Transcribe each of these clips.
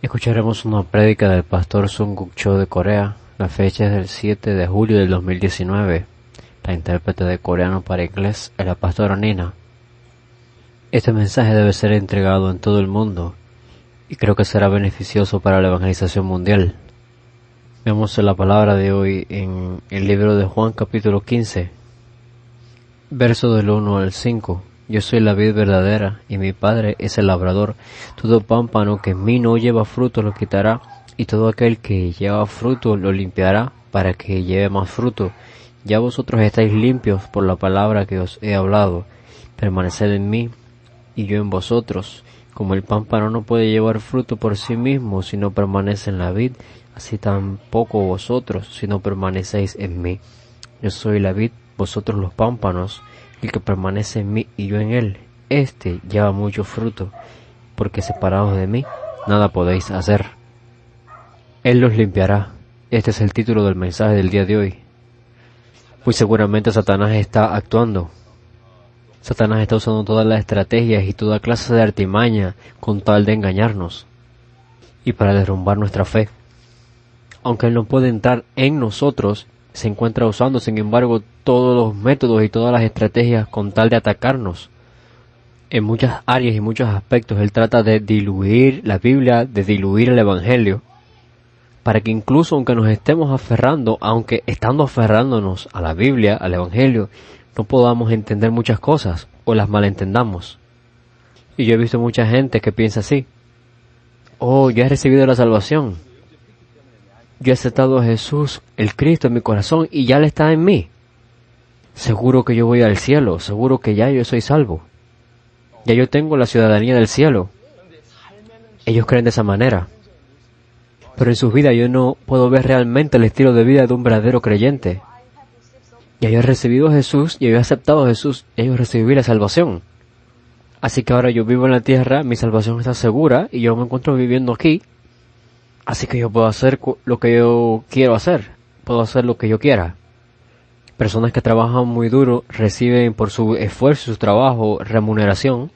Escucharemos una prédica del pastor Sung-Guk Cho de Corea. La fecha es del 7 de julio del 2019. La intérprete de coreano para inglés es la pastora Nina. Este mensaje debe ser entregado en todo el mundo y creo que será beneficioso para la evangelización mundial. Veamos la palabra de hoy en el libro de Juan capítulo 15, verso del 1 al 5. Yo soy la vid verdadera, y mi Padre es el labrador. Todo pámpano que en mí no lleva fruto lo quitará, y todo aquel que lleva fruto lo limpiará, para que lleve más fruto. Ya vosotros estáis limpios por la palabra que os he hablado. Permaneced en mí, y yo en vosotros. Como el pámpano no puede llevar fruto por sí mismo si no permanece en la vid, así tampoco vosotros si no permanecéis en mí. Yo soy la vid, vosotros los pámpanos. El que permanece en mí y yo en él, éste lleva mucho fruto, porque separados de mí, nada podéis hacer. Él los limpiará. Este es el título del mensaje del día de hoy. Muy seguramente Satanás está actuando. Satanás está usando todas las estrategias y toda clase de artimaña con tal de engañarnos y para derrumbar nuestra fe. Aunque él no puede entrar en nosotros, se encuentra usando, sin embargo, todos los métodos y todas las estrategias con tal de atacarnos. En muchas áreas y muchos aspectos, él trata de diluir la Biblia, de diluir el Evangelio, para que incluso aunque nos estemos aferrando, aunque estando aferrándonos a la Biblia, al Evangelio, no podamos entender muchas cosas o las malentendamos. Y yo he visto mucha gente que piensa así: oh, ya he recibido la salvación. Yo he aceptado a Jesús, el Cristo, en mi corazón y ya Él está en mí. Seguro que yo voy al cielo, seguro que ya yo soy salvo. Ya yo tengo la ciudadanía del cielo. Ellos creen de esa manera. Pero en sus vidas yo no puedo ver realmente el estilo de vida de un verdadero creyente. Ya yo he recibido a Jesús, ya yo he aceptado a Jesús, ya yo recibí la salvación. Así que ahora yo vivo en la tierra, mi salvación está segura y yo me encuentro viviendo aquí. Así que yo puedo hacer lo que yo quiero hacer, puedo hacer lo que yo quiera. Personas que trabajan muy duro reciben por su esfuerzo, su trabajo, remuneración.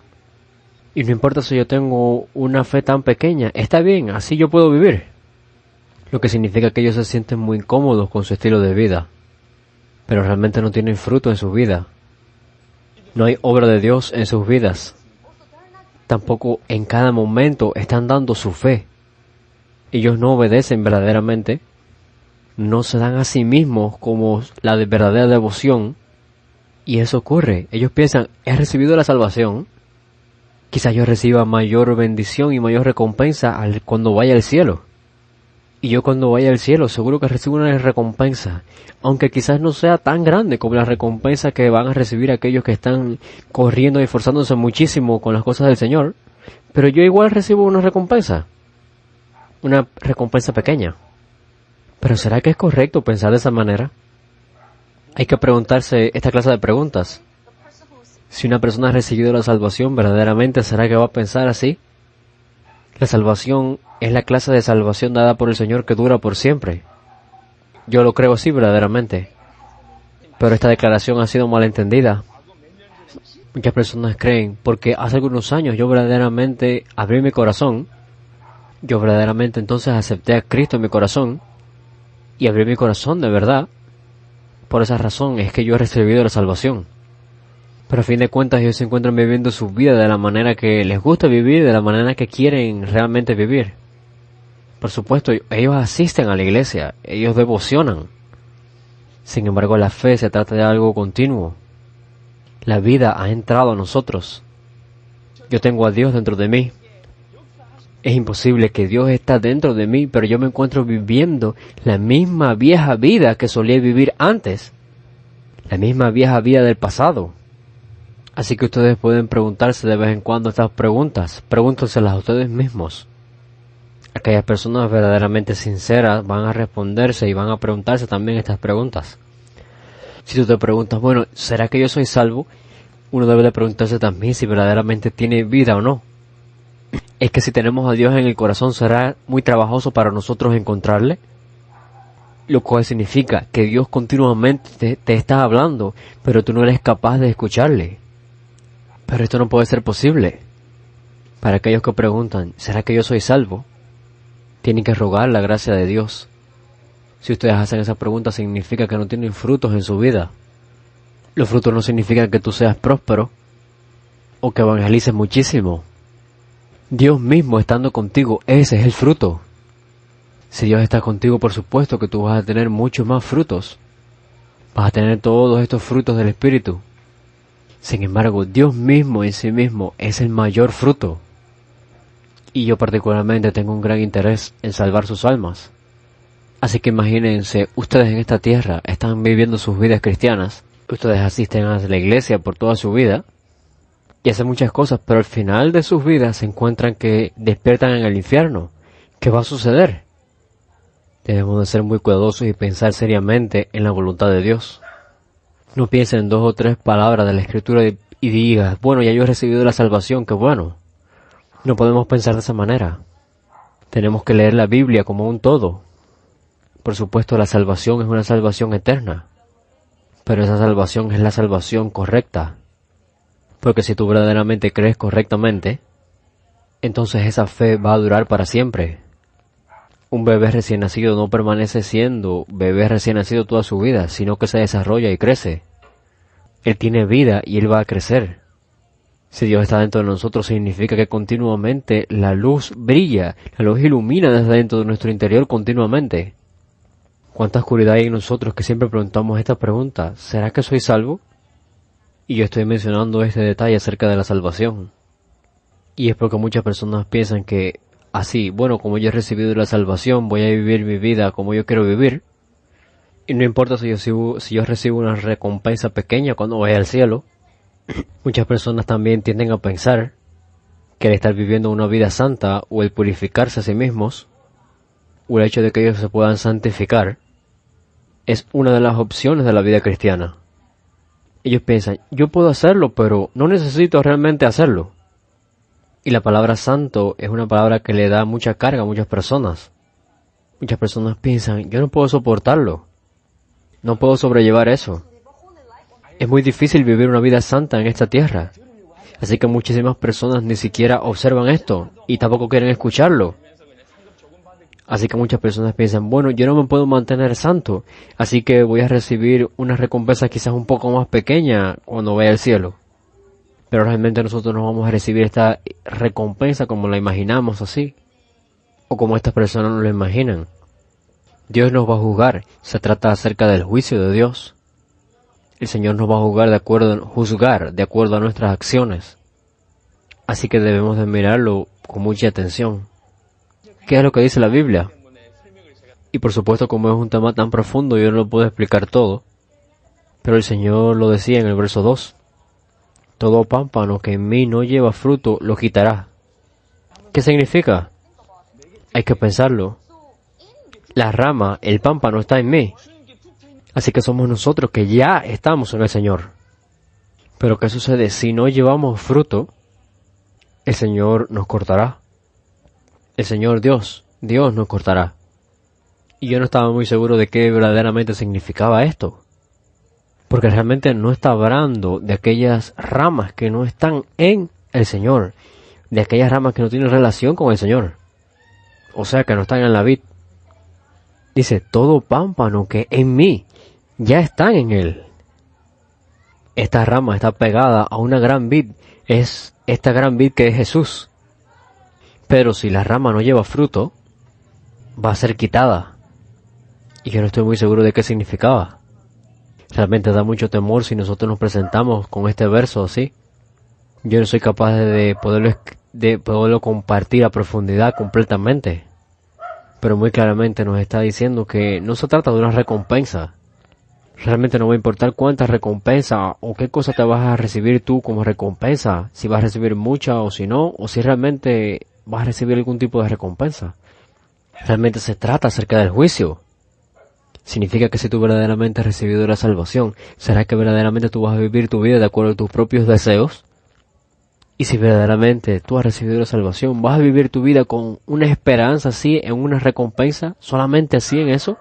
Y no importa si yo tengo una fe tan pequeña, está bien, así yo puedo vivir. Lo que significa que ellos se sienten muy incómodos con su estilo de vida, pero realmente no tienen fruto en su vida. No hay obra de Dios en sus vidas. Tampoco en cada momento están dando su fe. Ellos no obedecen verdaderamente, no se dan a sí mismos como la de verdadera devoción, y eso ocurre. Ellos piensan: he recibido la salvación, quizás yo reciba mayor bendición y mayor recompensa cuando vaya al cielo. Y yo cuando vaya al cielo seguro que recibo una recompensa, aunque quizás no sea tan grande como la recompensa que van a recibir aquellos que están corriendo y esforzándose muchísimo con las cosas del Señor, pero yo igual recibo una recompensa pequeña. ¿Pero será que es correcto pensar de esa manera? Hay que preguntarse esta clase de preguntas. Si una persona ha recibido la salvación verdaderamente, ¿será que va a pensar así? La salvación es la clase de salvación dada por el Señor que dura por siempre. Yo lo creo así verdaderamente. Pero esta declaración ha sido malentendida. Muchas personas creen, porque hace algunos años yo verdaderamente abrí mi corazón. Yo verdaderamente entonces acepté a Cristo en mi corazón y abrí mi corazón de verdad. Por esa razón es que yo he recibido la salvación. Pero a fin de cuentas ellos se encuentran viviendo su vida de la manera que les gusta vivir, de la manera que quieren realmente vivir. Por supuesto, ellos asisten a la iglesia, ellos devocionan. Sin embargo, la fe se trata de algo continuo. La vida ha entrado a nosotros. Yo tengo a Dios dentro de mí. Es imposible que Dios está dentro de mí, pero yo me encuentro viviendo la misma vieja vida que solía vivir antes. La misma vieja vida del pasado. Así que ustedes pueden preguntarse de vez en cuando estas preguntas. Pregúntenselas a ustedes mismos. Aquellas personas verdaderamente sinceras van a responderse y van a preguntarse también estas preguntas. Si tú te preguntas, bueno, ¿será que yo soy salvo? Uno debe de preguntarse también si verdaderamente tiene vida o no. Es que si tenemos a Dios en el corazón, ¿será muy trabajoso para nosotros encontrarle? Lo cual significa que Dios continuamente te está hablando, pero tú no eres capaz de escucharle. Pero esto no puede ser posible. Para aquellos que preguntan, ¿será que yo soy salvo? Tienen que rogar la gracia de Dios. Si ustedes hacen esa pregunta, significa que no tienen frutos en su vida. Los frutos no significan que tú seas próspero o que evangelices muchísimo. Dios mismo estando contigo, ese es el fruto. Si Dios está contigo, por supuesto que tú vas a tener muchos más frutos. Vas a tener todos estos frutos del Espíritu. Sin embargo, Dios mismo en sí mismo es el mayor fruto. Y yo particularmente tengo un gran interés en salvar sus almas. Así que imagínense, ustedes en esta tierra están viviendo sus vidas cristianas. Ustedes asisten a la iglesia por toda su vida y hacen muchas cosas, pero al final de sus vidas se encuentran que despiertan en el infierno. ¿Qué va a suceder? Debemos de ser muy cuidadosos y pensar seriamente en la voluntad de Dios. No piensen en 2 o 3 palabras de la Escritura y digas, bueno, ya yo he recibido la salvación, qué bueno. No podemos pensar de esa manera. Tenemos que leer la Biblia como un todo. Por supuesto, la salvación es una salvación eterna. Pero esa salvación es la salvación correcta. Porque si tú verdaderamente crees correctamente, entonces esa fe va a durar para siempre. Un bebé recién nacido no permanece siendo bebé recién nacido toda su vida, sino que se desarrolla y crece. Él tiene vida y él va a crecer. Si Dios está dentro de nosotros, significa que continuamente la luz brilla, la luz ilumina desde dentro de nuestro interior continuamente. ¿Cuánta oscuridad hay en nosotros que siempre preguntamos esta pregunta? ¿Será que soy salvo? Y yo estoy mencionando este detalle acerca de la salvación. Y es porque muchas personas piensan que así, bueno, como yo he recibido la salvación, voy a vivir mi vida como yo quiero vivir. Y no importa si yo recibo una recompensa pequeña cuando vaya al cielo. Muchas personas también tienden a pensar que el estar viviendo una vida santa o el purificarse a sí mismos o el hecho de que ellos se puedan santificar es una de las opciones de la vida cristiana. Ellos piensan, yo puedo hacerlo, pero no necesito realmente hacerlo. Y la palabra santo es una palabra que le da mucha carga a muchas personas. Muchas personas piensan, yo no puedo soportarlo. No puedo sobrellevar eso. Es muy difícil vivir una vida santa en esta tierra. Así que muchísimas personas ni siquiera observan esto y tampoco quieren escucharlo. Así que muchas personas piensan, bueno, yo no me puedo mantener santo, así que voy a recibir una recompensa quizás un poco más pequeña cuando vaya al cielo. Pero realmente nosotros no vamos a recibir esta recompensa como la imaginamos así, o como estas personas nos lo imaginan. Dios nos va a juzgar, se trata acerca del juicio de Dios. El Señor nos va a juzgar de acuerdo a nuestras acciones. Así que debemos de mirarlo con mucha atención. ¿Qué es lo que dice la Biblia? Y por supuesto, como es un tema tan profundo, yo no lo puedo explicar todo. Pero el Señor lo decía en el verso 2. Todo pámpano que en mí no lleva fruto, lo quitará. ¿Qué significa? Hay que pensarlo. La rama, el pámpano está en mí. Así que somos nosotros que ya estamos en el Señor. Pero ¿qué sucede? Si no llevamos fruto, el Señor nos cortará. El Señor Dios nos cortará. Y yo no estaba muy seguro de qué verdaderamente significaba esto. Porque realmente no está hablando de aquellas ramas que no están en el Señor. De aquellas ramas que no tienen relación con el Señor. O sea, que no están en la vid. Dice, todo pámpano que en mí ya están en él. Esta rama está pegada a una gran vid. Es esta gran vid que es Jesús. Pero si la rama no lleva fruto, va a ser quitada. Y yo no estoy muy seguro de qué significaba. Realmente da mucho temor si nosotros nos presentamos con este verso así. Yo no soy capaz de poderlo compartir a profundidad completamente. Pero muy claramente nos está diciendo que no se trata de una recompensa. Realmente no va a importar cuánta recompensa o qué cosa te vas a recibir tú como recompensa. Si vas a recibir mucha o si no, o si realmente vas a recibir algún tipo de recompensa. Realmente se trata acerca del juicio. Significa que si tú verdaderamente has recibido la salvación, ¿será que verdaderamente tú vas a vivir tu vida de acuerdo a tus propios deseos? Y si verdaderamente tú has recibido la salvación, ¿vas a vivir tu vida con una esperanza así, en una recompensa, solamente así en eso?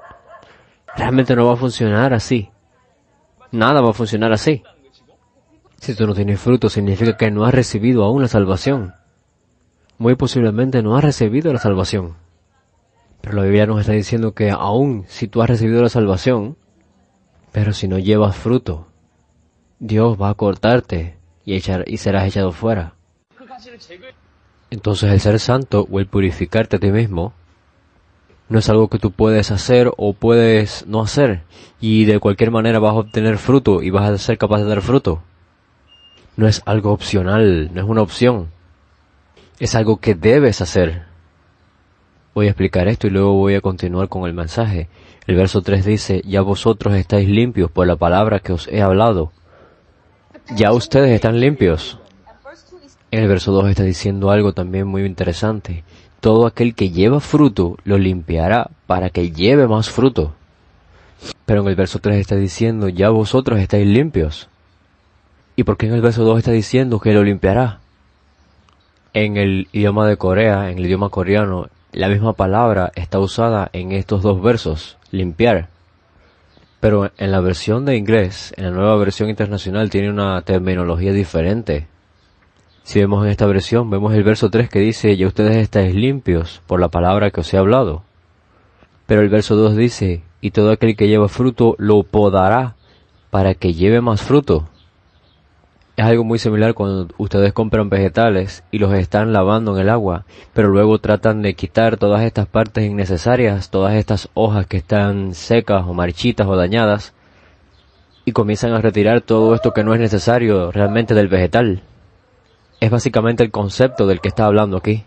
Realmente no va a funcionar así. Nada va a funcionar así. Si tú no tienes fruto, significa que no has recibido aún la salvación. Muy posiblemente no has recibido la salvación. Pero la Biblia nos está diciendo que aún si tú has recibido la salvación, pero si no llevas fruto, Dios va a cortarte y serás echado fuera. Entonces el ser santo o el purificarte a ti mismo no es algo que tú puedes hacer o puedes no hacer, y de cualquier manera vas a obtener fruto y vas a ser capaz de dar fruto. No es algo opcional, no es una opción. Es algo que debes hacer. Voy a explicar esto y luego voy a continuar con el mensaje. El verso 3 dice, ya vosotros estáis limpios por la palabra que os he hablado. Ya ustedes están limpios. En el verso 2 está diciendo algo también muy interesante. Todo aquel que lleva fruto lo limpiará para que lleve más fruto. Pero en el verso 3 está diciendo, ya vosotros estáis limpios. ¿Y por qué en el verso 2 está diciendo que lo limpiará? En el idioma de Corea, en el idioma coreano, la misma palabra está usada en estos dos versos, limpiar. Pero en la versión de inglés, en la nueva versión internacional, tiene una terminología diferente. Si vemos en esta versión, vemos el verso 3 que dice, ya ustedes estáis limpios por la palabra que os he hablado. Pero el verso 2 dice, y todo aquel que lleva fruto lo podará para que lleve más fruto. Es algo muy similar cuando ustedes compran vegetales y los están lavando en el agua, pero luego tratan de quitar todas estas partes innecesarias, todas estas hojas que están secas o marchitas o dañadas, y comienzan a retirar todo esto que no es necesario realmente del vegetal. Es básicamente el concepto del que está hablando aquí.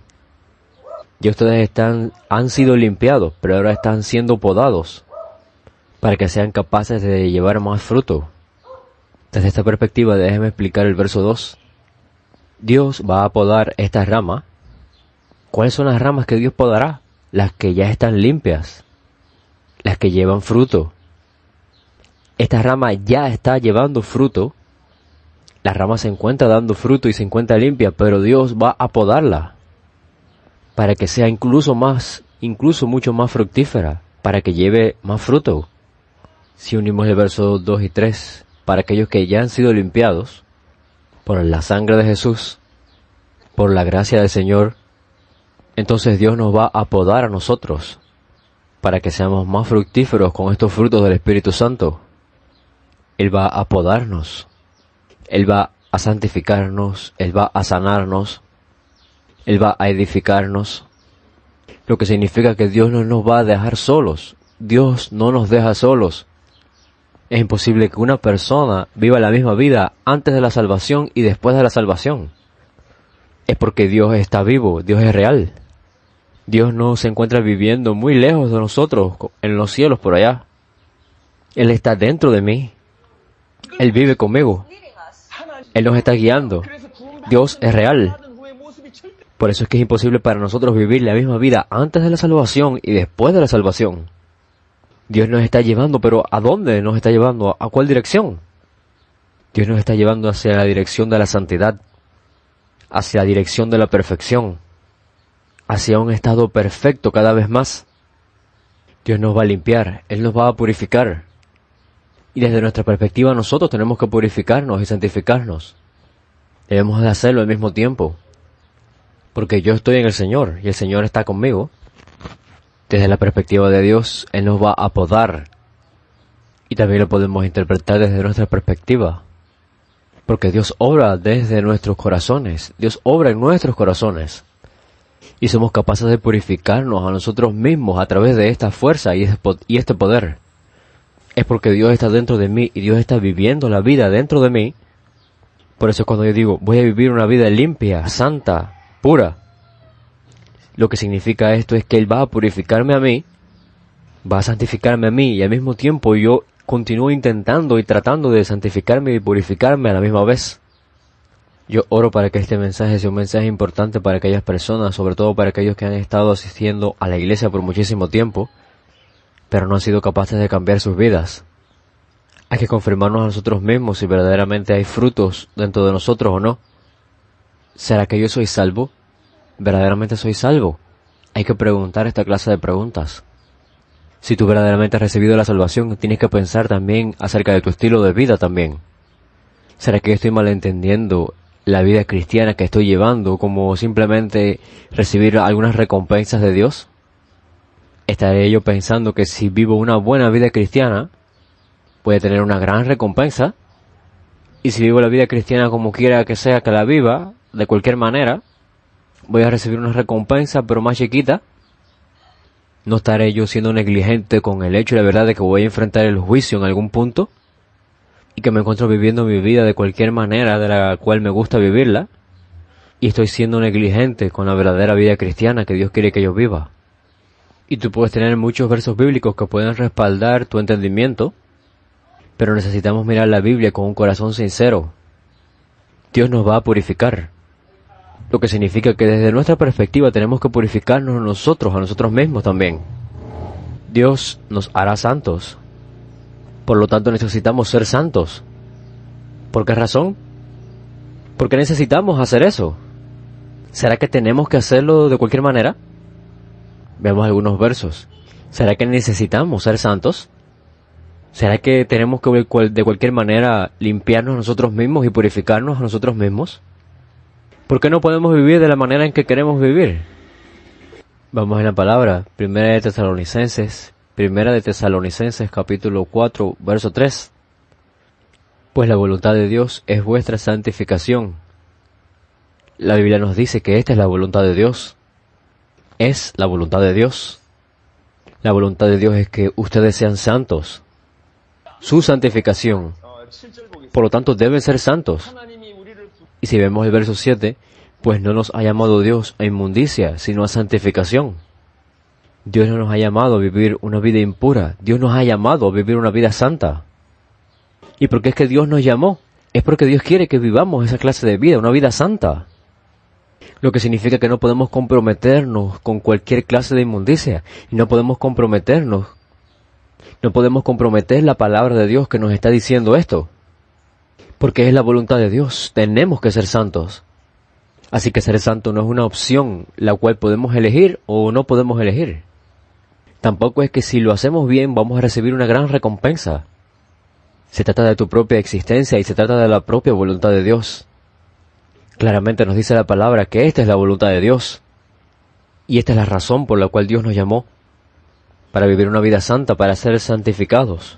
Ya ustedes han sido limpiados, pero ahora están siendo podados para que sean capaces de llevar más fruto. Desde esta perspectiva, déjenme explicar el verso 2. Dios va a podar estas ramas. ¿Cuáles son las ramas que Dios podará? Las que ya están limpias, las que llevan fruto. Esta rama ya está llevando fruto. La rama se encuentra dando fruto y se encuentra limpia, pero Dios va a podarla para que sea incluso mucho más fructífera, para que lleve más fruto. Si unimos el verso 2 y 3, para aquellos que ya han sido limpiados por la sangre de Jesús, por la gracia del Señor, entonces Dios nos va a podar a nosotros para que seamos más fructíferos con estos frutos del Espíritu Santo. Él va a podarnos. Él va a santificarnos, Él va a sanarnos, Él va a edificarnos, lo que significa que Dios no nos va a dejar solos. Dios no nos deja solos. Es imposible que una persona viva la misma vida antes de la salvación y después de la salvación. Es porque Dios está vivo, Dios es real. Dios no se encuentra viviendo muy lejos de nosotros, en los cielos por allá. Él está dentro de mí. Él vive conmigo. Él nos está guiando. Dios es real. Por eso es que es imposible para nosotros vivir la misma vida antes de la salvación y después de la salvación. Dios nos está llevando, pero ¿a dónde nos está llevando? ¿A cuál dirección? Dios nos está llevando hacia la dirección de la santidad, hacia la dirección de la perfección, hacia un estado perfecto cada vez más. Dios nos va a limpiar, Él nos va a purificar. Y desde nuestra perspectiva nosotros tenemos que purificarnos y santificarnos. Debemos de hacerlo al mismo tiempo. Porque yo estoy en el Señor y el Señor está conmigo. Desde la perspectiva de Dios, Él nos va a podar. Y también lo podemos interpretar desde nuestra perspectiva. Porque Dios obra desde nuestros corazones. Dios obra en nuestros corazones. Y somos capaces de purificarnos a nosotros mismos a través de esta fuerza y este poder. Es porque Dios está dentro de mí y Dios está viviendo la vida dentro de mí. Por eso cuando yo digo, voy a vivir una vida limpia, santa, pura, lo que significa esto es que Él va a purificarme a mí, va a santificarme a mí, y al mismo tiempo yo continúo intentando y tratando de santificarme y purificarme a la misma vez. Yo oro para que este mensaje sea un mensaje importante para aquellas personas, sobre todo para aquellos que han estado asistiendo a la iglesia por muchísimo tiempo, pero no han sido capaces de cambiar sus vidas. Hay que confirmarnos a nosotros mismos si verdaderamente hay frutos dentro de nosotros o no. ¿Será que yo soy salvo? ¿Verdaderamente soy salvo? Hay que preguntar esta clase de preguntas. Si tú verdaderamente has recibido la salvación, tienes que pensar también acerca de tu estilo de vida también. ¿Será que yo estoy malentendiendo la vida cristiana que estoy llevando como simplemente recibir algunas recompensas de Dios? Estaré yo pensando que si vivo una buena vida cristiana, voy a tener una gran recompensa. Y si vivo la vida cristiana como quiera que sea que la viva, de cualquier manera, voy a recibir una recompensa, pero más chiquita. No estaré yo siendo negligente con el hecho y la verdad de que voy a enfrentar el juicio en algún punto, y que me encuentro viviendo mi vida de cualquier manera de la cual me gusta vivirla, y estoy siendo negligente con la verdadera vida cristiana que Dios quiere que yo viva. Y tú puedes tener muchos versos bíblicos que pueden respaldar tu entendimiento, pero necesitamos mirar la Biblia con un corazón sincero. Dios nos va a purificar, lo que significa que desde nuestra perspectiva tenemos que purificarnos a nosotros mismos también. Dios nos hará santos, por lo tanto necesitamos ser santos. ¿Por qué razón? ¿Por qué necesitamos hacer eso? ¿Será que tenemos que hacerlo de cualquier manera? Veamos algunos versos. ¿Será que necesitamos ser santos? ¿Será que tenemos que de cualquier manera limpiarnos a nosotros mismos y purificarnos a nosotros mismos? ¿Por qué no podemos vivir de la manera en que queremos vivir? Vamos en la palabra, Primera de Tesalonicenses capítulo 4, verso 3. Pues la voluntad de Dios es vuestra santificación. La Biblia nos dice que esta es la voluntad de Dios. Es la voluntad de Dios. La voluntad de Dios es que ustedes sean santos. Su santificación. Por lo tanto, deben ser santos. Y si vemos el verso 7, pues no nos ha llamado Dios a inmundicia, sino a santificación. Dios no nos ha llamado a vivir una vida impura. Dios nos ha llamado a vivir una vida santa. ¿Y por qué es que Dios nos llamó? Es porque Dios quiere que vivamos esa clase de vida, una vida santa. Lo que significa que no podemos comprometernos con cualquier clase de inmundicia. Y no podemos comprometer la palabra de Dios que nos está diciendo esto. Porque es la voluntad de Dios. Tenemos que ser santos. Así que ser santo no es una opción la cual podemos elegir o no podemos elegir. Tampoco es que si lo hacemos bien vamos a recibir una gran recompensa. Se trata de tu propia existencia y se trata de la propia voluntad de Dios. Claramente nos dice la palabra que esta es la voluntad de Dios. Y esta es la razón por la cual Dios nos llamó. Para vivir una vida santa, para ser santificados.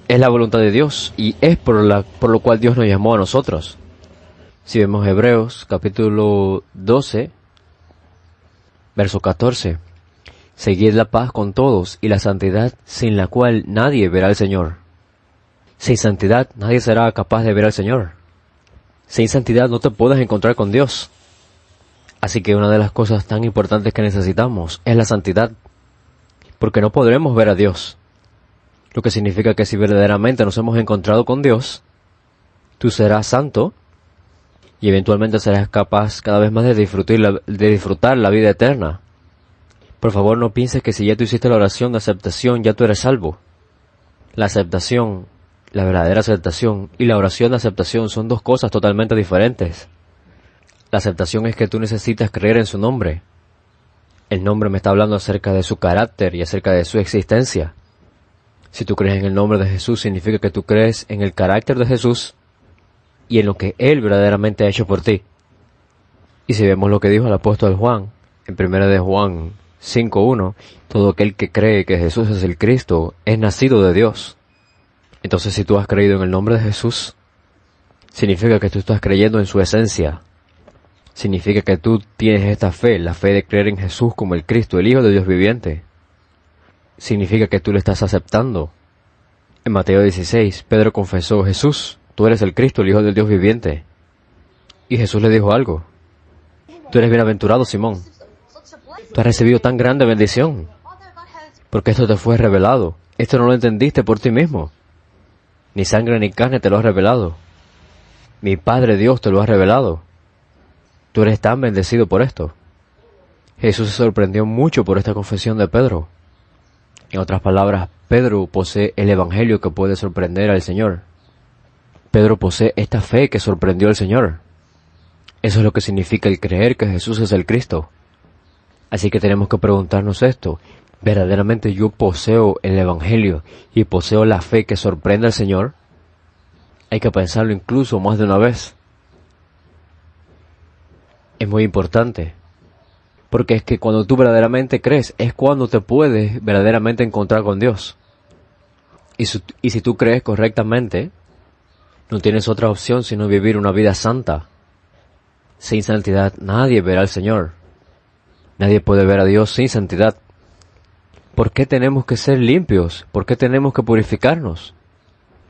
Es la voluntad de Dios y es por lo cual Dios nos llamó a nosotros. Si vemos Hebreos capítulo 12, verso 14. Seguid la paz con todos y la santidad sin la cual nadie verá al Señor. Sin santidad nadie será capaz de ver al Señor. Sin santidad no te puedes encontrar con Dios. Así que una de las cosas tan importantes que necesitamos es la santidad. Porque no podremos ver a Dios. Lo que significa que si verdaderamente nos hemos encontrado con Dios, tú serás santo y eventualmente serás capaz cada vez más de disfrutar la vida eterna. Por favor, no pienses que si ya tú hiciste la oración de aceptación, ya tú eres salvo. La aceptación, la verdadera aceptación y la oración de aceptación son dos cosas totalmente diferentes. La aceptación es que tú necesitas creer en su nombre. El nombre me está hablando acerca de su carácter y acerca de su existencia. Si tú crees en el nombre de Jesús, significa que tú crees en el carácter de Jesús y en lo que Él verdaderamente ha hecho por ti. Y si vemos lo que dijo el apóstol Juan, en 1 de Juan 5:1, todo aquel que cree que Jesús es el Cristo es nacido de Dios. Entonces, si tú has creído en el nombre de Jesús, significa que tú estás creyendo en su esencia. Significa que tú tienes esta fe, la fe de creer en Jesús como el Cristo, el Hijo de Dios viviente. Significa que tú le estás aceptando. En Mateo 16, Pedro confesó: Jesús, tú eres el Cristo, el Hijo del Dios viviente. Y Jesús le dijo algo: tú eres bienaventurado, Simón. Tú has recibido tan grande bendición, porque esto te fue revelado. Esto no lo entendiste por ti mismo. Ni sangre ni carne te lo ha revelado. Mi Padre Dios te lo ha revelado. Tú eres tan bendecido por esto. Jesús se sorprendió mucho por esta confesión de Pedro. En otras palabras, Pedro posee el evangelio que puede sorprender al Señor. Pedro posee esta fe que sorprendió al Señor. Eso es lo que significa el creer que Jesús es el Cristo. Así que tenemos que preguntarnos esto: ¿verdaderamente yo poseo el evangelio y poseo la fe que sorprende al Señor? Hay que pensarlo incluso más de una vez. Es muy importante. Porque es que cuando tú verdaderamente crees, es cuando te puedes verdaderamente encontrar con Dios. Y si tú crees correctamente, no tienes otra opción sino vivir una vida santa. Sin santidad nadie verá al Señor. Nadie puede ver a Dios sin santidad. ¿Por qué tenemos que ser limpios? ¿Por qué tenemos que purificarnos?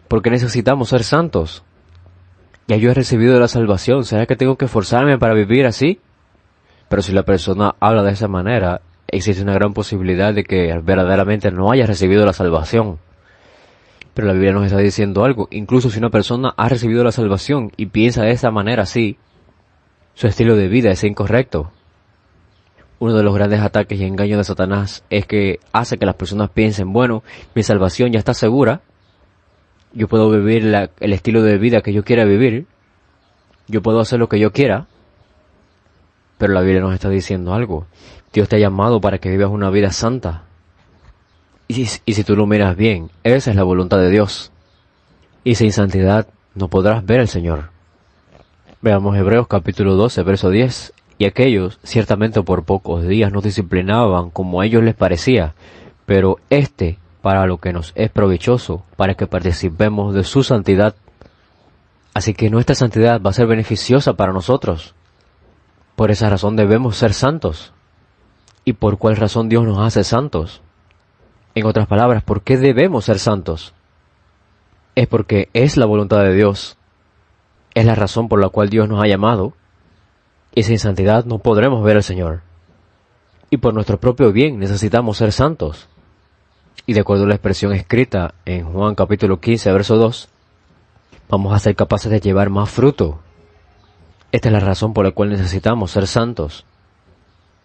¿Por qué necesitamos ser santos? Ya yo he recibido la salvación, ¿será que tengo que esforzarme para vivir así? Pero si la persona habla de esa manera, existe una gran posibilidad de que verdaderamente no haya recibido la salvación. Pero la Biblia nos está diciendo algo. Incluso si una persona ha recibido la salvación y piensa de esa manera así, su estilo de vida es incorrecto. Uno de los grandes ataques y engaños de Satanás es que hace que las personas piensen, bueno, mi salvación ya está segura, yo puedo vivir el estilo de vida que yo quiera vivir, yo puedo hacer lo que yo quiera, pero la Biblia nos está diciendo algo. Dios te ha llamado para que vivas una vida santa. Y si tú lo miras bien, esa es la voluntad de Dios. Y sin santidad no podrás ver al Señor. Veamos Hebreos capítulo 12, verso 10. Y aquellos, ciertamente por pocos días nos disciplinaban como a ellos les parecía, pero para lo que nos es provechoso, para que participemos de su santidad. Así que nuestra santidad va a ser beneficiosa para nosotros. Por esa razón debemos ser santos. ¿Y por cuál razón Dios nos hace santos? En otras palabras, ¿por qué debemos ser santos? Es porque es la voluntad de Dios. Es la razón por la cual Dios nos ha llamado. Y sin santidad no podremos ver al Señor. Y por nuestro propio bien necesitamos ser santos. Y de acuerdo a la expresión escrita en Juan capítulo 15, verso 2, vamos a ser capaces de llevar más fruto. Esta es la razón por la cual necesitamos ser santos.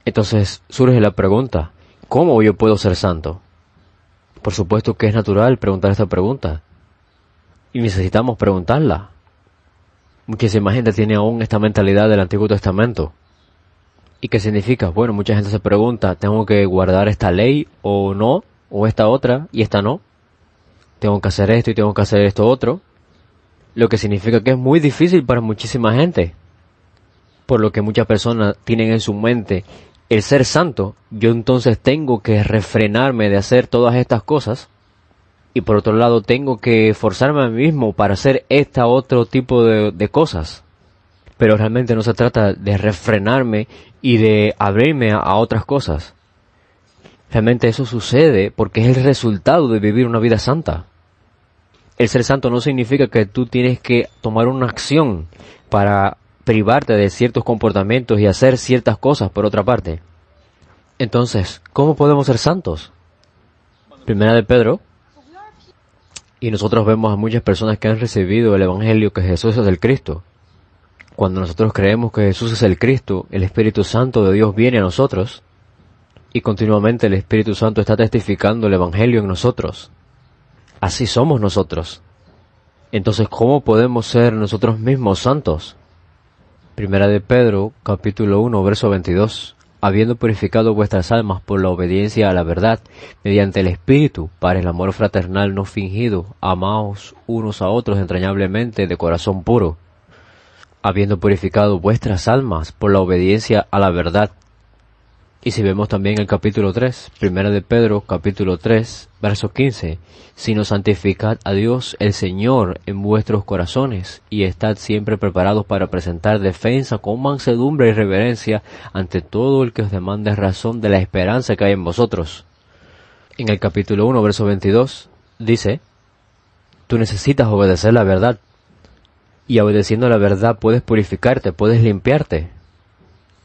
Entonces surge la pregunta, ¿cómo yo puedo ser santo? Por supuesto que es natural preguntar esta pregunta. Y necesitamos preguntarla. Muchísima gente tiene aún esta mentalidad del Antiguo Testamento. ¿Y qué significa? Bueno, mucha gente se pregunta, ¿tengo que guardar esta ley o no? ¿O esta otra y esta no? ¿Tengo que hacer esto y tengo que hacer esto otro? Lo que significa que es muy difícil para muchísima gente. Por lo que muchas personas tienen en su mente el ser santo, yo entonces tengo que refrenarme de hacer todas estas cosas. Y por otro lado tengo que esforzarme a mí mismo para hacer otro tipo de cosas. Pero realmente no se trata de refrenarme y de abrirme a otras cosas. Realmente eso sucede porque es el resultado de vivir una vida santa. El ser santo no significa que tú tienes que tomar una acción para privarte de ciertos comportamientos y hacer ciertas cosas por otra parte. Entonces, ¿cómo podemos ser santos? Primera de Pedro. Y nosotros vemos a muchas personas que han recibido el Evangelio que Jesús es el Cristo. Cuando nosotros creemos que Jesús es el Cristo, el Espíritu Santo de Dios viene a nosotros. Y continuamente el Espíritu Santo está testificando el Evangelio en nosotros. Así somos nosotros. Entonces, ¿cómo podemos ser nosotros mismos santos? Primera de Pedro, capítulo 1, verso 22. Habiendo purificado vuestras almas por la obediencia a la verdad, mediante el Espíritu, para el amor fraternal no fingido, amaos unos a otros entrañablemente de corazón puro. Habiendo purificado vuestras almas por la obediencia a la verdad. Y si vemos también el capítulo 3, Primera de Pedro, capítulo 3, verso 15, sino santificad a Dios el Señor en vuestros corazones, y estad siempre preparados para presentar defensa con mansedumbre y reverencia ante todo el que os demande razón de la esperanza que hay en vosotros. En el capítulo 1, verso 22, dice, tú necesitas obedecer la verdad, y obedeciendo la verdad puedes purificarte, puedes limpiarte.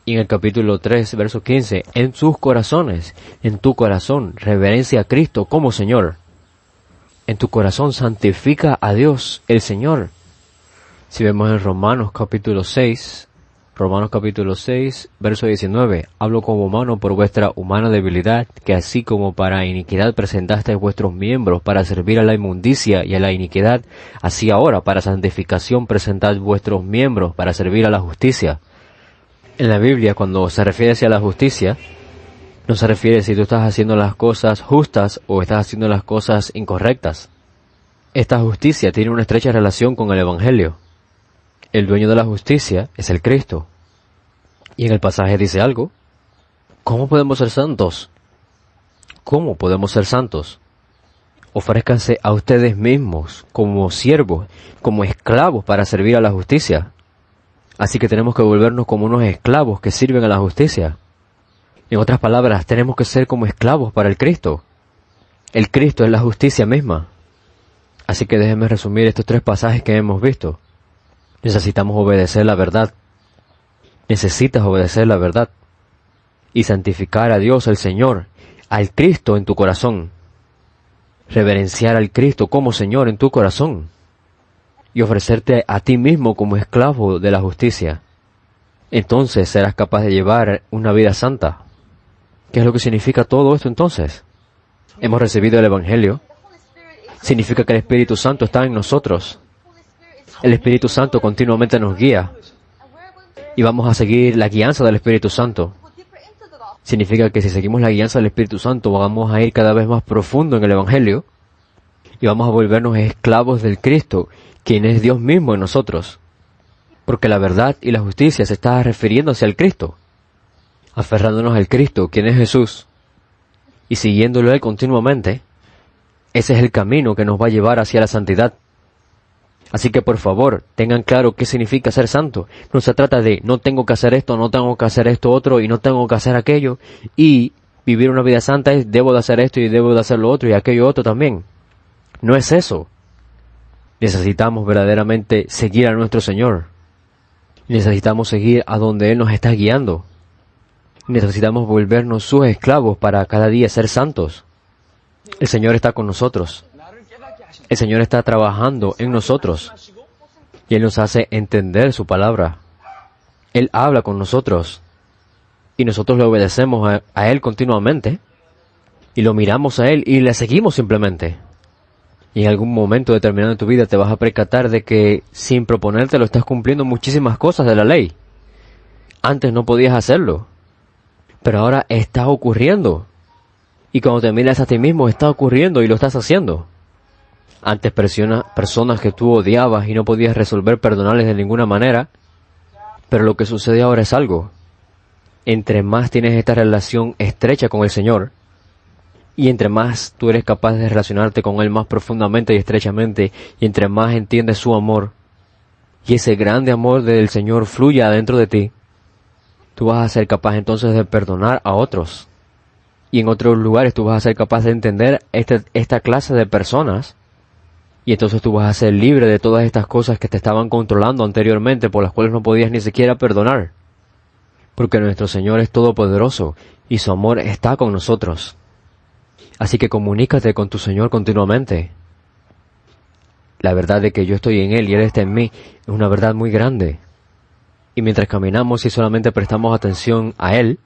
Y en el capítulo 3, verso 15, en sus corazones, en tu corazón, reverencia a Cristo como Señor. En tu corazón santifica a Dios, el Señor. Si vemos en Romanos capítulo 6, verso 19, hablo como humano por vuestra humana debilidad, que así como para iniquidad presentasteis vuestros miembros para servir a la inmundicia y a la iniquidad, así ahora para santificación presentad vuestros miembros para servir a la justicia. En la Biblia, cuando se refiere hacia la justicia, no se refiere si tú estás haciendo las cosas justas o estás haciendo las cosas incorrectas. Esta justicia tiene una estrecha relación con el Evangelio. El dueño de la justicia es el Cristo. Y en el pasaje dice algo. ¿Cómo podemos ser santos? ¿Cómo podemos ser santos? Ofrézcanse a ustedes mismos como siervos, como esclavos para servir a la justicia. Así que tenemos que volvernos como unos esclavos que sirven a la justicia. En otras palabras, tenemos que ser como esclavos para el Cristo. El Cristo es la justicia misma. Así que déjenme resumir estos 3 pasajes que hemos visto. Necesitamos obedecer la verdad. Necesitas obedecer la verdad. Y santificar a Dios, el Señor, al Cristo en tu corazón. Reverenciar al Cristo como Señor en tu corazón. Y ofrecerte a ti mismo como esclavo de la justicia. Entonces serás capaz de llevar una vida santa. ¿Qué es lo que significa todo esto entonces? Hemos recibido el Evangelio. Significa que el Espíritu Santo está en nosotros. El Espíritu Santo continuamente nos guía. Y vamos a seguir la guianza del Espíritu Santo. Significa que si seguimos la guianza del Espíritu Santo vamos a ir cada vez más profundo en el Evangelio. Y vamos a volvernos esclavos del Cristo, quien es Dios mismo en nosotros. Porque la verdad y la justicia se está refiriéndose al Cristo. Aferrándonos al Cristo, quien es Jesús, y siguiéndolo a Él continuamente, ese es el camino que nos va a llevar hacia la santidad. Así que por favor, tengan claro qué significa ser santo. No se trata de no tengo que hacer esto, no tengo que hacer esto otro, y no tengo que hacer aquello, y vivir una vida santa es debo de hacer esto y debo de hacer lo otro y aquello otro también. No es eso. Necesitamos verdaderamente seguir a nuestro Señor. Necesitamos seguir a donde Él nos está guiando. Necesitamos volvernos sus esclavos para cada día ser santos. El Señor está con nosotros. El Señor está trabajando en nosotros. Y Él nos hace entender su palabra. Él habla con nosotros. Y nosotros le obedecemos a Él continuamente. Y lo miramos a Él y le seguimos simplemente. Y en algún momento determinado de tu vida te vas a percatar de que sin proponértelo estás cumpliendo muchísimas cosas de la ley. Antes no podías hacerlo. Pero ahora está ocurriendo. Y cuando te miras a ti mismo, está ocurriendo y lo estás haciendo. Antes personas que tú odiabas y no podías resolver perdonarles de ninguna manera. Pero lo que sucede ahora es algo. Entre más tienes esta relación estrecha con el Señor, y entre más tú eres capaz de relacionarte con Él más profundamente y estrechamente, y entre más entiendes su amor, y ese grande amor del Señor fluye adentro de ti, tú vas a ser capaz entonces de perdonar a otros. Y en otros lugares tú vas a ser capaz de entender esta clase de personas. Y entonces tú vas a ser libre de todas estas cosas que te estaban controlando anteriormente, por las cuales no podías ni siquiera perdonar. Porque nuestro Señor es todopoderoso y su amor está con nosotros. Así que comunícate con tu Señor continuamente. La verdad de que yo estoy en Él y Él está en mí es una verdad muy grande. Y mientras caminamos y solamente prestamos atención a Él,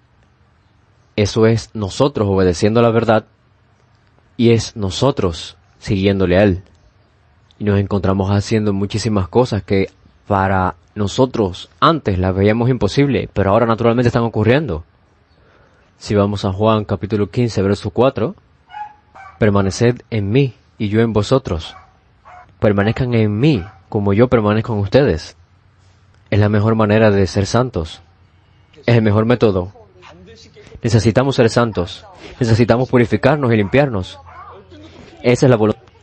eso es nosotros obedeciendo la verdad y es nosotros siguiéndole a Él. Y nos encontramos haciendo muchísimas cosas que para nosotros antes las veíamos imposibles, pero ahora naturalmente están ocurriendo. Si vamos a Juan capítulo 15, verso 4, permaneced en mí y yo en vosotros. Permanezcan en mí como yo permanezco en ustedes. Es la mejor manera de ser santos. Es el mejor método. Necesitamos ser santos. Necesitamos purificarnos y limpiarnos. Esa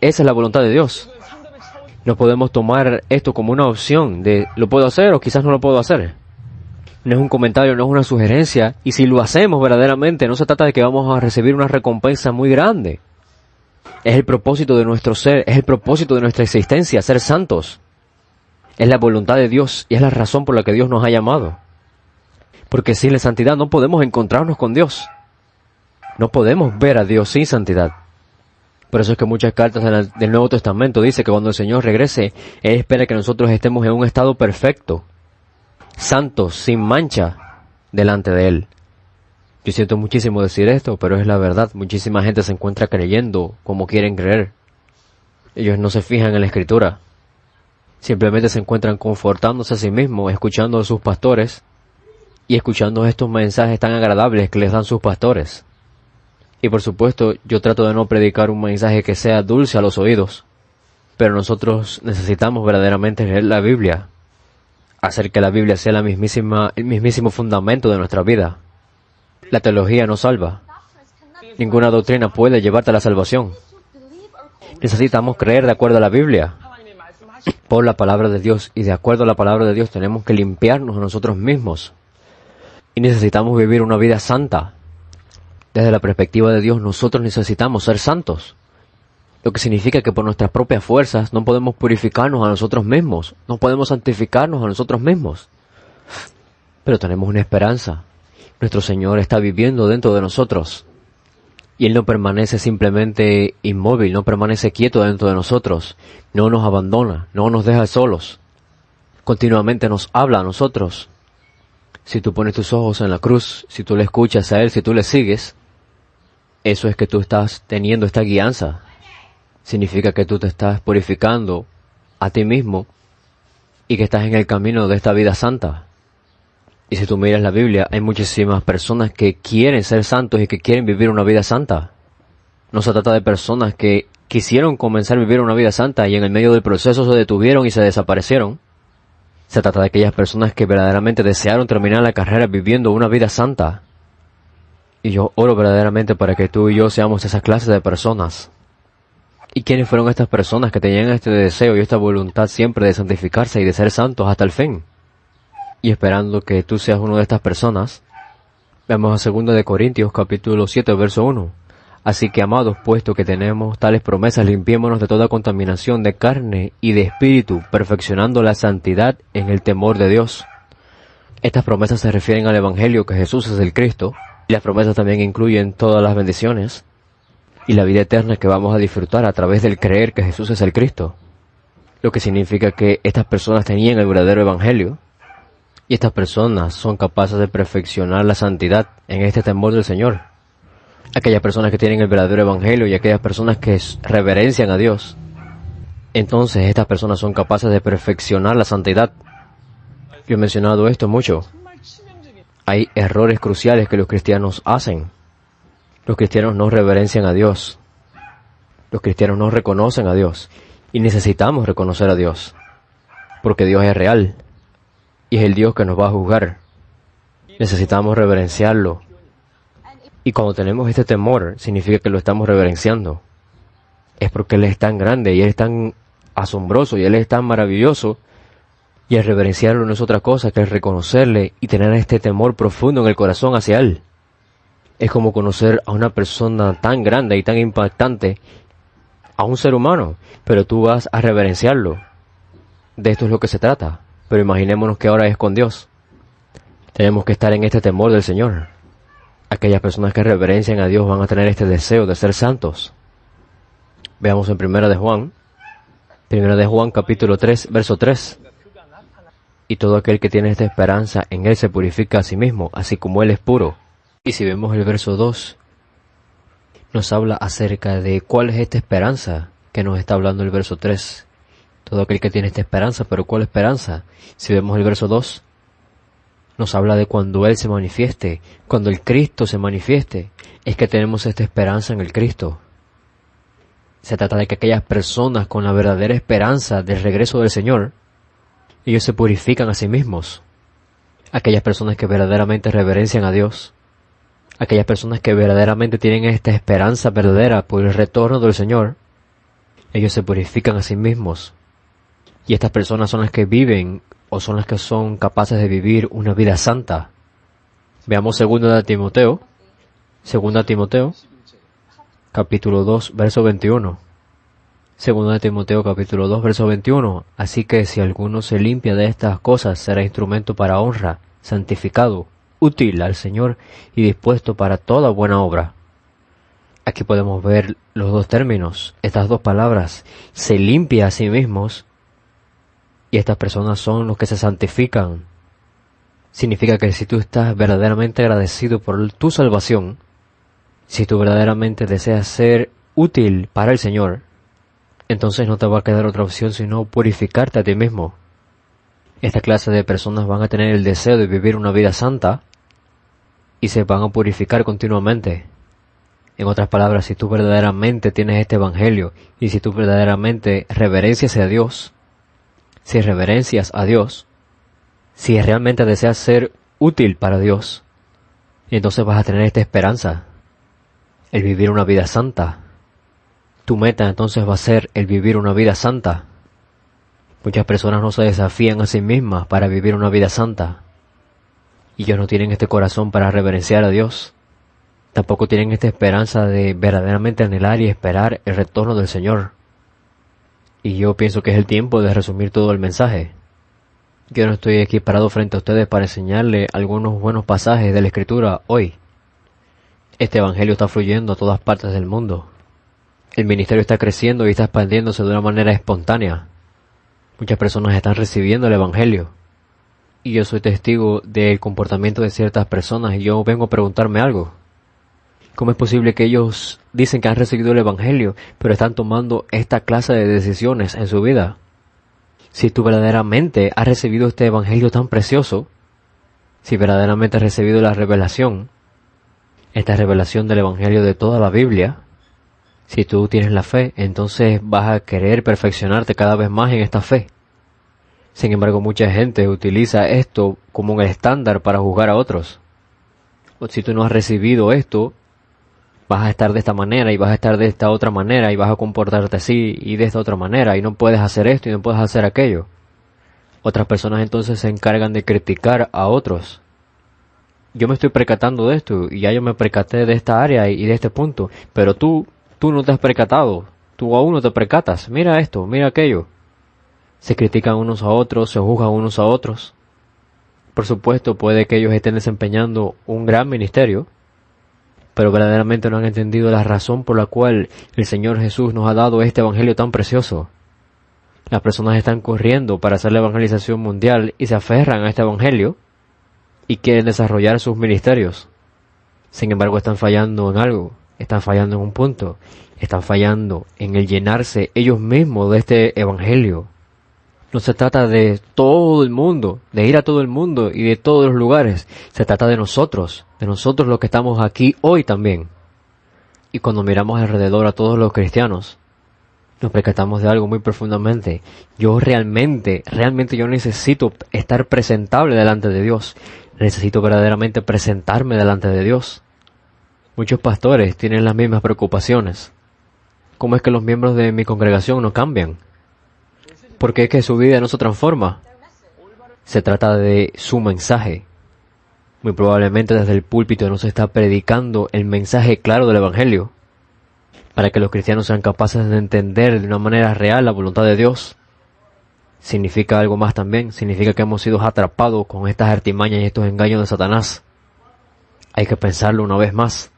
es la voluntad de Dios. No podemos tomar esto como una opción de lo puedo hacer o quizás no lo puedo hacer. No es un comentario, no es una sugerencia. Y si lo hacemos verdaderamente, no se trata de que vamos a recibir una recompensa muy grande. Es el propósito de nuestro ser, es el propósito de nuestra existencia, ser santos. Es la voluntad de Dios y es la razón por la que Dios nos ha llamado. Porque sin la santidad no podemos encontrarnos con Dios. No podemos ver a Dios sin santidad. Por eso es que muchas cartas del Nuevo Testamento dice que cuando el Señor regrese, Él espera que nosotros estemos en un estado perfecto, santos, sin mancha, delante de Él. Yo siento muchísimo decir esto, pero es la verdad. Muchísima gente se encuentra creyendo como quieren creer. Ellos no se fijan en la Escritura. Simplemente se encuentran confortándose a sí mismos, escuchando a sus pastores y escuchando estos mensajes tan agradables que les dan sus pastores. Y por supuesto, yo trato de no predicar un mensaje que sea dulce a los oídos, pero nosotros necesitamos verdaderamente leer la Biblia, hacer que la Biblia sea el mismísimo fundamento de nuestra vida. La teología no salva. Ninguna doctrina puede llevarte a la salvación. Necesitamos creer de acuerdo a la Biblia, por la palabra de Dios, y de acuerdo a la palabra de Dios tenemos que limpiarnos a nosotros mismos. Y necesitamos vivir una vida santa. Desde la perspectiva de Dios, nosotros necesitamos ser santos. Lo que significa que por nuestras propias fuerzas no podemos purificarnos a nosotros mismos, no podemos santificarnos a nosotros mismos. Pero tenemos una esperanza. Nuestro Señor está viviendo dentro de nosotros. Y Él no permanece simplemente inmóvil, no permanece quieto dentro de nosotros. No nos abandona, no nos deja solos. Continuamente nos habla a nosotros. Si tú pones tus ojos en la cruz, si tú le escuchas a Él, si tú le sigues, eso es que tú estás teniendo esta guianza. Significa que tú te estás purificando a ti mismo y que estás en el camino de esta vida santa. Y si tú miras la Biblia, hay muchísimas personas que quieren ser santos y que quieren vivir una vida santa. No se trata de personas que quisieron comenzar a vivir una vida santa y en el medio del proceso se detuvieron y se desaparecieron. Se trata de aquellas personas que verdaderamente desearon terminar la carrera viviendo una vida santa. Y yo oro verdaderamente para que tú y yo seamos esa clase de personas. ¿Y quiénes fueron estas personas que tenían este deseo y esta voluntad siempre de santificarse y de ser santos hasta el fin? Y esperando que tú seas una de estas personas, veamos a 2 de Corintios capítulo 7, verso 1. Así que, amados, puesto que tenemos tales promesas, limpiémonos de toda contaminación de carne y de espíritu, perfeccionando la santidad en el temor de Dios. Estas promesas se refieren al Evangelio, que Jesús es el Cristo, y las promesas también incluyen todas las bendiciones y la vida eterna que vamos a disfrutar a través del creer que Jesús es el Cristo. Lo que significa que estas personas tenían el verdadero Evangelio, y estas personas son capaces de perfeccionar la santidad en este temor del Señor. Aquellas personas que tienen el verdadero Evangelio y aquellas personas que reverencian a Dios, entonces estas personas son capaces de perfeccionar la santidad. Yo he mencionado esto mucho. Hay errores cruciales que los cristianos hacen. Los cristianos no reverencian a Dios. Los cristianos no reconocen a Dios. Y necesitamos reconocer a Dios. Porque Dios es real. Y es el Dios que nos va a juzgar. Necesitamos reverenciarlo. Y cuando tenemos este temor, significa que lo estamos reverenciando. Es porque Él es tan grande y Él es tan asombroso y Él es tan maravilloso. Y el reverenciarlo no es otra cosa que el reconocerle y tener este temor profundo en el corazón hacia Él. Es como conocer a una persona tan grande y tan impactante, a un ser humano, pero tú vas a reverenciarlo. De esto es lo que se trata. Pero imaginémonos que ahora es con Dios. Tenemos que estar en este temor del Señor. Aquellas personas que reverencian a Dios van a tener este deseo de ser santos. Veamos en Primera de Juan capítulo 3, verso 3. Y todo aquel que tiene esta esperanza en Él se purifica a sí mismo, así como Él es puro. Y si vemos el verso 2, nos habla acerca de cuál es esta esperanza que nos está hablando el verso 3. Todo aquel que tiene esta esperanza, pero ¿cuál esperanza? Si vemos el verso 2, nos habla de cuando Él se manifieste, cuando el Cristo se manifieste, es que tenemos esta esperanza en el Cristo. Se trata de que aquellas personas con la verdadera esperanza del regreso del Señor, ellos se purifican a sí mismos. Aquellas personas que verdaderamente reverencian a Dios, aquellas personas que verdaderamente tienen esta esperanza verdadera por el retorno del Señor, ellos se purifican a sí mismos. Y estas personas son las que viven, o son las que son capaces de vivir una vida santa. Veamos 2 Timoteo, capítulo 2, verso 21. 2 Timoteo, capítulo 2, verso 21. Así que si alguno se limpia de estas cosas, será instrumento para honra, santificado, útil al Señor y dispuesto para toda buena obra. Aquí podemos ver los dos términos, estas dos palabras, se limpia a sí mismos. Y estas personas son los que se santifican. Significa que si tú estás verdaderamente agradecido por tu salvación, si tú verdaderamente deseas ser útil para el Señor, entonces no te va a quedar otra opción sino purificarte a ti mismo. Esta clase de personas van a tener el deseo de vivir una vida santa y se van a purificar continuamente. En otras palabras, si tú verdaderamente tienes este evangelio y si tú verdaderamente reverencias a Dios, si reverencias a Dios, si realmente deseas ser útil para Dios, Y entonces vas a tener esta esperanza, el vivir una vida santa. Tu meta entonces va a ser el vivir una vida santa. Muchas personas no se desafían a sí mismas para vivir una vida santa. Y ellos no tienen este corazón para reverenciar a Dios. Tampoco tienen esta esperanza de verdaderamente anhelar y esperar el retorno del Señor. Y yo pienso que es el tiempo de resumir todo el mensaje. Yo no estoy aquí parado frente a ustedes para enseñarle algunos buenos pasajes de la Escritura hoy. Este evangelio está fluyendo a todas partes del mundo. El ministerio está creciendo y está expandiéndose de una manera espontánea. Muchas personas están recibiendo el evangelio. Y yo soy testigo del comportamiento de ciertas personas y yo vengo a preguntarme algo. ¿Cómo es posible que ellos dicen que han recibido el evangelio, pero están tomando esta clase de decisiones en su vida? Si tú verdaderamente has recibido este evangelio tan precioso, si verdaderamente has recibido la revelación, esta revelación del evangelio de toda la Biblia, si tú tienes la fe, entonces vas a querer perfeccionarte cada vez más en esta fe. Sin embargo, mucha gente utiliza esto como un estándar para juzgar a otros. O si tú no has recibido esto, vas a estar de esta manera y vas a estar de esta otra manera y vas a comportarte así y de esta otra manera y no puedes hacer esto y no puedes hacer aquello. Otras personas entonces se encargan de criticar a otros. Yo me estoy percatando de esto y ya yo me percaté de esta área y de este punto, pero tú no te has percatado, tú aún no te percatas, mira esto, mira aquello. Se critican unos a otros, se juzgan unos a otros. Por supuesto, puede que ellos estén desempeñando un gran ministerio, pero verdaderamente no han entendido la razón por la cual el Señor Jesús nos ha dado este evangelio tan precioso. Las personas están corriendo para hacer la evangelización mundial y se aferran a este evangelio y quieren desarrollar sus ministerios. Sin embargo, están fallando en algo, están fallando en un punto, están fallando en el llenarse ellos mismos de este evangelio. No se trata de todo el mundo, de ir a todo el mundo y de todos los lugares. Se trata de nosotros los que estamos aquí hoy también. Y cuando miramos alrededor a todos los cristianos, nos percatamos de algo muy profundamente. Yo realmente yo necesito estar presentable delante de Dios. Necesito verdaderamente presentarme delante de Dios. Muchos pastores tienen las mismas preocupaciones. ¿Cómo es que los miembros de mi congregación no cambian? Porque es que su vida no se transforma. Se trata de su mensaje. Muy probablemente desde el púlpito no se está predicando el mensaje claro del Evangelio, para que los cristianos sean capaces de entender de una manera real la voluntad de Dios. Significa algo más también, significa que hemos sido atrapados con estas artimañas y estos engaños de Satanás. Hay que pensarlo una vez más.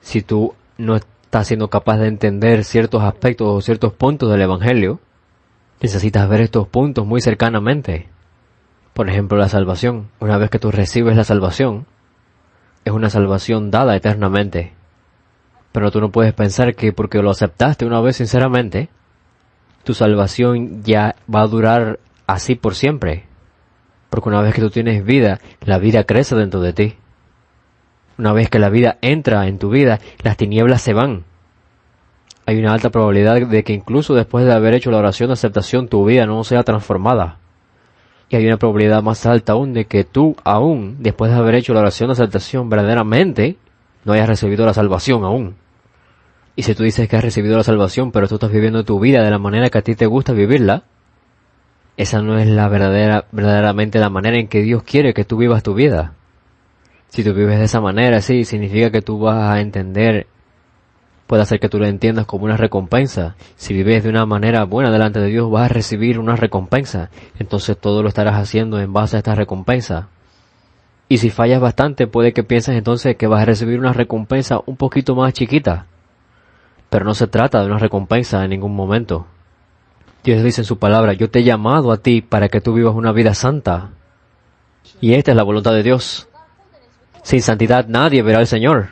Si tú no estás siendo capaz de entender ciertos aspectos o ciertos puntos del Evangelio, necesitas ver estos puntos muy cercanamente. Por ejemplo, la salvación. Una vez que tú recibes la salvación, es una salvación dada eternamente. Pero tú no puedes pensar que porque lo aceptaste una vez sinceramente, tu salvación ya va a durar así por siempre. Porque una vez que tú tienes vida, la vida crece dentro de ti. Una vez que la vida entra en tu vida, las tinieblas se van. Hay una alta probabilidad de que incluso después de haber hecho la oración de aceptación, tu vida no sea transformada. Y hay una probabilidad más alta aún de que tú aún, después de haber hecho la oración de aceptación, verdaderamente no hayas recibido la salvación aún. Y si tú dices que has recibido la salvación, pero tú estás viviendo tu vida de la manera que a ti te gusta vivirla, esa no es verdaderamente la manera en que Dios quiere que tú vivas tu vida. Si tú vives de esa manera, sí, significa que tú vas a entender, puede hacer que tú lo entiendas como una recompensa. Si vives de una manera buena delante de Dios, vas a recibir una recompensa. Entonces todo lo estarás haciendo en base a esta recompensa. Y si fallas bastante, puede que pienses entonces que vas a recibir una recompensa un poquito más chiquita. Pero no se trata de una recompensa en ningún momento. Dios dice en su palabra, yo te he llamado a ti para que tú vivas una vida santa. Y esta es la voluntad de Dios. Sin santidad nadie verá al Señor.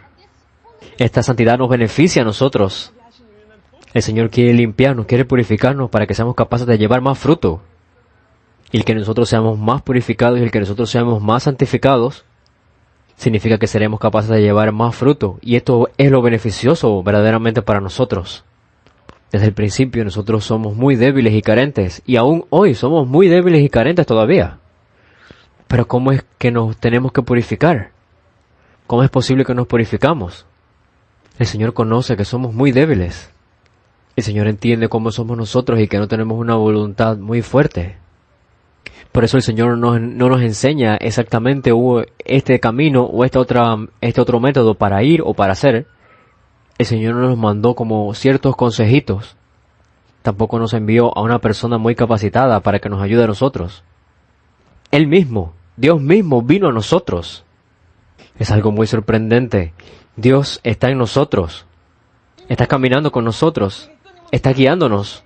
Esta santidad nos beneficia a nosotros. El Señor quiere limpiarnos, quiere purificarnos para que seamos capaces de llevar más fruto. Y el que nosotros seamos más purificados y el que nosotros seamos más santificados, significa que seremos capaces de llevar más fruto. Y esto es lo beneficioso verdaderamente para nosotros. Desde el principio nosotros somos muy débiles y carentes. Y aún hoy somos muy débiles y carentes todavía. Pero ¿cómo es que nos tenemos que purificar? ¿Cómo es posible que nos purificamos? El Señor conoce que somos muy débiles. El Señor entiende cómo somos nosotros y que no tenemos una voluntad muy fuerte. Por eso el Señor no nos enseña exactamente este camino o este otro método para ir o para hacer. El Señor no nos mandó como ciertos consejitos. Tampoco nos envió a una persona muy capacitada para que nos ayude a nosotros. Él mismo, Dios mismo vino a nosotros. Es algo muy sorprendente. Dios está en nosotros. Está caminando con nosotros. Está guiándonos.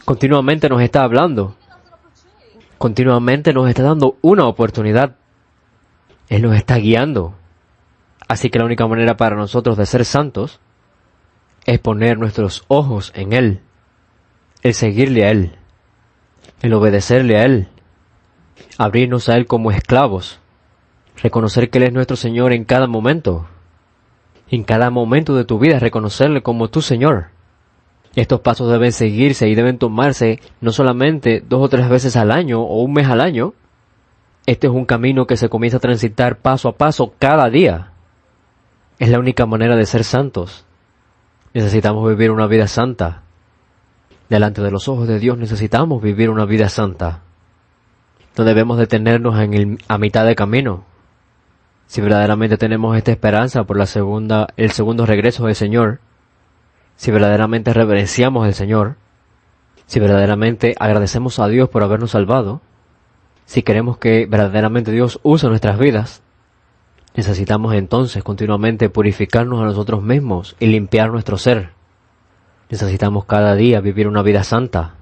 Continuamente nos está hablando. Continuamente nos está dando una oportunidad. Él nos está guiando. Así que la única manera para nosotros de ser santos es poner nuestros ojos en Él. El seguirle a Él. El obedecerle a Él. Abrirnos a Él como esclavos. Reconocer que Él es nuestro Señor en cada momento. En cada momento de tu vida, reconocerle como tu Señor. Estos pasos deben seguirse y deben tomarse no solamente 2 o 3 veces al año o un mes al año. Este es un camino que se comienza a transitar paso a paso cada día. Es la única manera de ser santos. Necesitamos vivir una vida santa. Delante de los ojos de Dios necesitamos vivir una vida santa. No debemos detenernos a mitad de camino. Si verdaderamente tenemos esta esperanza por el segundo regreso del Señor, si verdaderamente reverenciamos al Señor, si verdaderamente agradecemos a Dios por habernos salvado, si queremos que verdaderamente Dios use nuestras vidas, necesitamos entonces continuamente purificarnos a nosotros mismos y limpiar nuestro ser. Necesitamos cada día vivir una vida santa.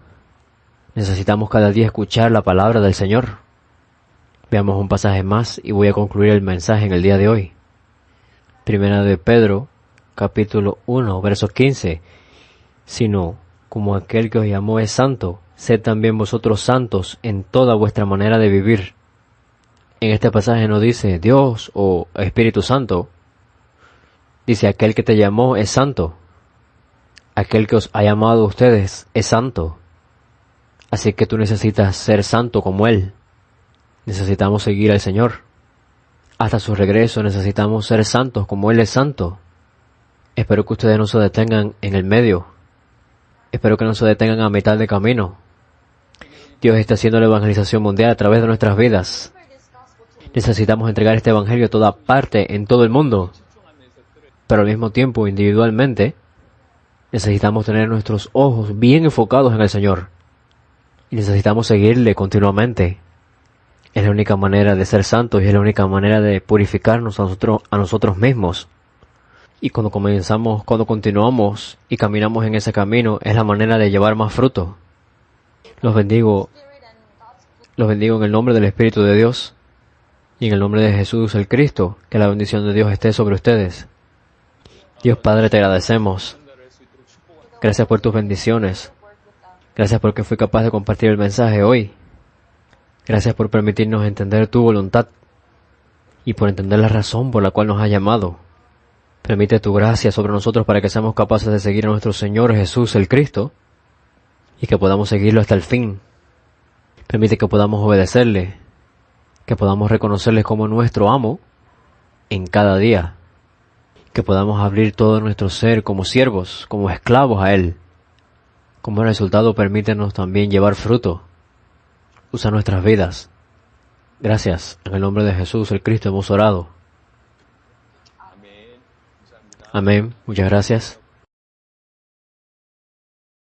Necesitamos cada día escuchar la palabra del Señor. Veamos un pasaje más y voy a concluir el mensaje en el día de hoy. Primera de Pedro, capítulo 1, verso 15. Sino, como aquel que os llamó es santo, sed también vosotros santos en toda vuestra manera de vivir. En este pasaje no dice Dios o Espíritu Santo. Dice aquel que te llamó es santo. Aquel que os ha llamado a ustedes es santo. Así que tú necesitas ser santo como Él. Necesitamos seguir al Señor. Hasta su regreso necesitamos ser santos como Él es santo. Espero que ustedes no se detengan en el medio. Espero que no se detengan a mitad de camino. Dios está haciendo la evangelización mundial a través de nuestras vidas. Necesitamos entregar este evangelio a toda parte, en todo el mundo. Pero al mismo tiempo, individualmente, necesitamos tener nuestros ojos bien enfocados en el Señor. Y necesitamos seguirle continuamente. Es la única manera de ser santos y es la única manera de purificarnos a nosotros mismos. Y cuando continuamos y caminamos en ese camino, es la manera de llevar más fruto. Los bendigo en el nombre del Espíritu de Dios y en el nombre de Jesús el Cristo, que la bendición de Dios esté sobre ustedes. Dios Padre, te agradecemos. Gracias por tus bendiciones. Gracias porque fui capaz de compartir el mensaje hoy. Gracias por permitirnos entender tu voluntad y por entender la razón por la cual nos has llamado. Permite tu gracia sobre nosotros para que seamos capaces de seguir a nuestro Señor Jesús el Cristo y que podamos seguirlo hasta el fin. Permite que podamos obedecerle, que podamos reconocerle como nuestro amo en cada día, que podamos abrir todo nuestro ser como siervos, como esclavos a Él. Como resultado, permítenos también llevar fruto. Usa nuestras vidas. Gracias. En el nombre de Jesús el Cristo hemos orado. Amén. Muchas gracias.